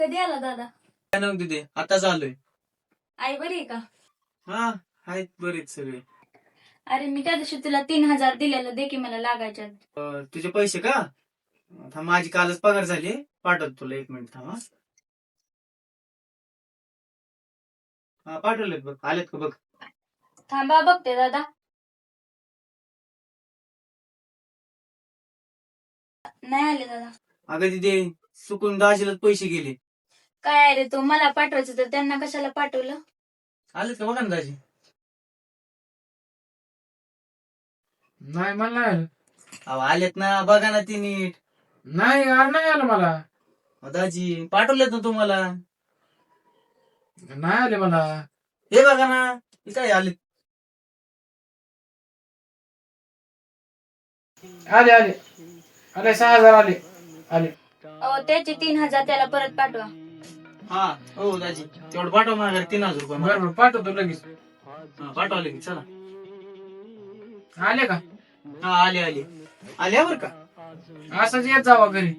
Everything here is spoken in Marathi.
कधी आला दादा? काय नाव तिथे आताच आलोय. आई बरी आहे का? हा आहेत बरेच सगळे. अरे मी त्या दिवशी तुला 3,000 दिलेलं दे की मला लागायच्यात. तुझे पैसे का? थांब, माझी कालच पगार झाली, पाठवतो तुला. 1 मिनिट थांब. हा पाठवलेत बघ, आलेत का बघ. थांबा बघते दादा. नाही आले दादा. अगं तिथे चुकून दाजीलाच पैसे गेले. काय रे तू, मला पाठवायचं तर त्यांना कशाला पाठवलं? आलेत का बघा ना दाजी. नाही मला नाही आलं. अहो आलेत ना, बघा ना ती नीट. नाही यार, नाही आलं मला. दाजी पाठवलेत ना तुम्हाला. नाही आले मला. हे बघा ना, हे काय आलेत. आले आले आले 6,000 आले आले. त्याचे 3,000 त्याला परत पाठवा. हा हो दाजी, तेवढं पाठवा माझ्या 3,000 रुपये मला. बरोबर पाठवतो लगेच. हा, पाठवले की चला. आले का? हा आले आले आले बरं का. असंच येत जावा घरी.